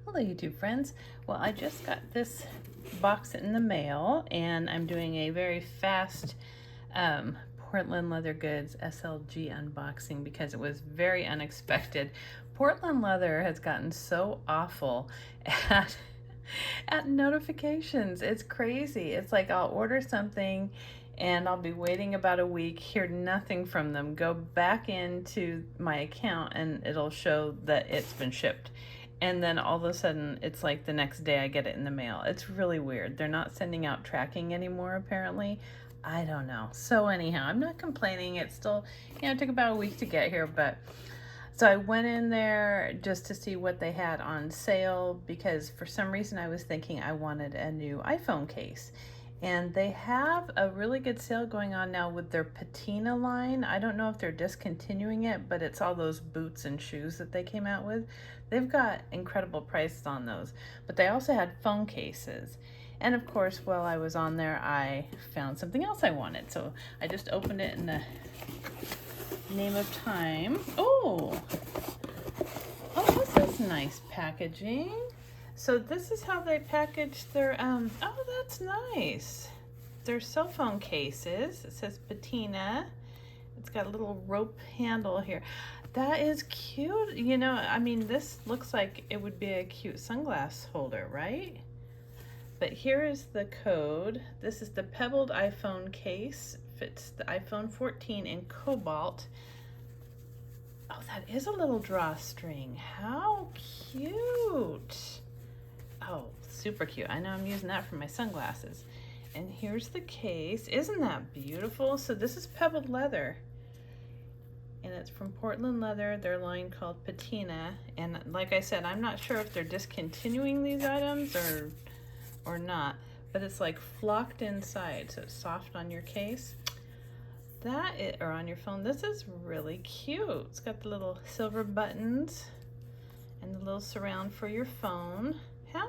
Hello YouTube friends. Well, I just got this box in the mail and I'm doing a very fast Portland Leather Goods SLG unboxing because it was very unexpected. Portland Leather has gotten so awful at notifications. It's crazy. It's like I'll order something and I'll be waiting about a week, hear nothing from them, go back into my account and it'll show that it's been shipped. And then all of a sudden, it's like the next day I get it in the mail. It's really weird. They're not sending out tracking anymore, apparently. I don't know. So anyhow, I'm not complaining. It still, it took about a week to get here, but so I went in there just to see what they had on sale because for some reason I was thinking I wanted a new iPhone case. And they have a really good sale going on now with their patina line. I don't know if they're discontinuing it, but it's all those boots and shoes that they came out with. They've got incredible prices on those, but they also had phone cases. And of course, while I was on there, I found something else I wanted. So I just opened it in the name of time. Oh, this is nice packaging. So this is how they package their, oh, that's nice. Their cell phone cases. It says patina. It's got a little rope handle here. That is cute. You know, I mean, this looks like it would be a cute sunglass holder, right? But here is the code. This is the pebbled iPhone case. Fits the iPhone 14 in Cobalt. Oh, that is a little drawstring. How cute. Oh, super cute. I know I'm using that for my sunglasses. And here's the case. Isn't that beautiful? So this is pebbled leather. And it's from Portland Leather, their line called Patina. And like I said, I'm not sure if they're discontinuing these items or not. But it's like flocked inside, so it's soft on your case. Or on your phone. This is really cute. It's got the little silver buttons and the little surround for your phone. How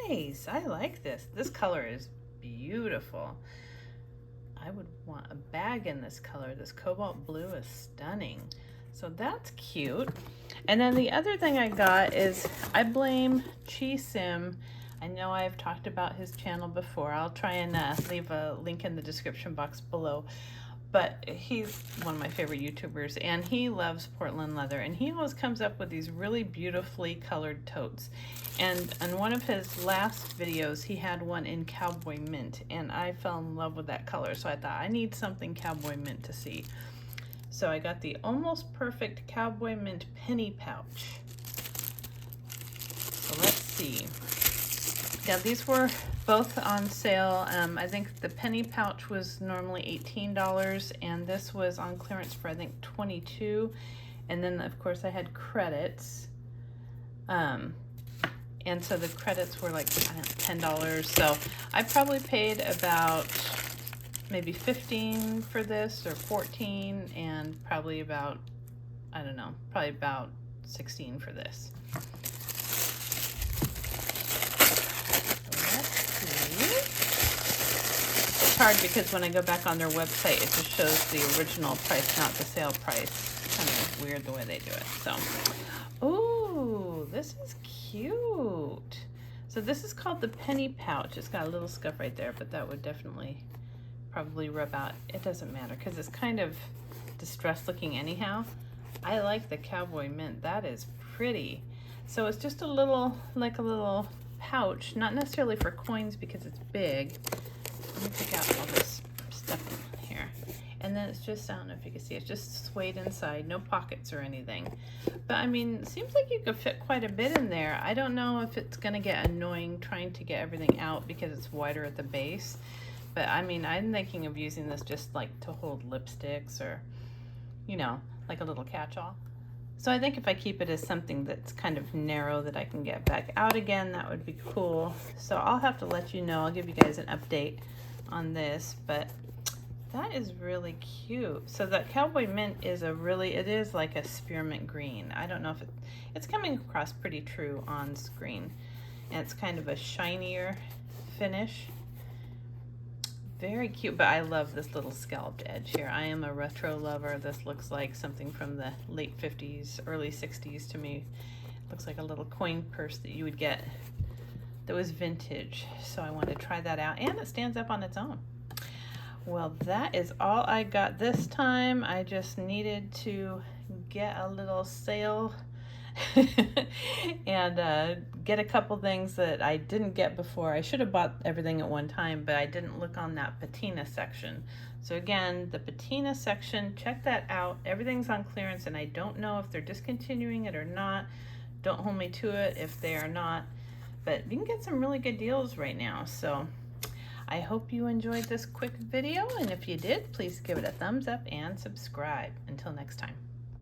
nice. I like this. This color is beautiful. I would want a bag in this color. This cobalt blue is stunning. So that's cute. And then the other thing I got is I blame Chi Sim. I know I've talked about his channel before. I'll try and leave a link in the description box below. But he's one of my favorite YouTubers and he loves Portland Leather and he always comes up with these really beautifully colored totes. And in one of his last videos, he had one in Cowboy Mint and I fell in love with that color. So I thought I need something Cowboy Mint to see. So I got the Almost Perfect Cowboy Mint penny pouch. So let's see. Yeah, these were both on sale. I think the penny pouch was normally $18 and this was on clearance for I think $22. And then of course I had credits. And so the credits were like $10. So I probably paid about maybe $15 for this or $14 and probably about, I don't know, probably about $16 for this. It's hard because when I go back on their website, it just shows the original price, not the sale price. It's kind of weird the way they do it. So, ooh, this is cute. So this is called the penny pouch. It's got a little scuff right there, but that would definitely probably rub out. It doesn't matter because it's kind of distressed looking anyhow. I like the Cowboy Mint. That is pretty. So it's just a little, like a little pouch, not necessarily for coins because it's big. Let me take out all this stuff in here. And then it's just, I don't know if you can see, it's just suede inside, no pockets or anything. But I mean, it seems like you could fit quite a bit in there. I don't know if it's gonna get annoying trying to get everything out because it's wider at the base. But I mean, I'm thinking of using this just like to hold lipsticks or, you know, like a little catch-all. So I think if I keep it as something that's kind of narrow that I can get back out again, that would be cool. So I'll have to let you know. I'll give you guys an update on this, but that is really cute. So that Cowboy Mint is it is like a spearmint green. I don't know if it's coming across pretty true on screen. And it's kind of a shinier finish. Very cute, but I love this little scalloped edge here. I am a retro lover. This looks like something from the late 50s, early 60s to me. It looks like a little coin purse that you would get that was vintage. So I wanted to try that out, and it stands up on its own. Well, that is all I got this time. I just needed to get a little sale and get a couple things that I didn't get before. I should have bought everything at one time, but I didn't look on that patina section. So again, the patina section, check that out. Everything's on clearance, and I don't know if they're discontinuing it or not. Don't hold me to it if they are not, but you can get some really good deals right now. So I hope you enjoyed this quick video, and if you did, please give it a thumbs up and subscribe. Until next time.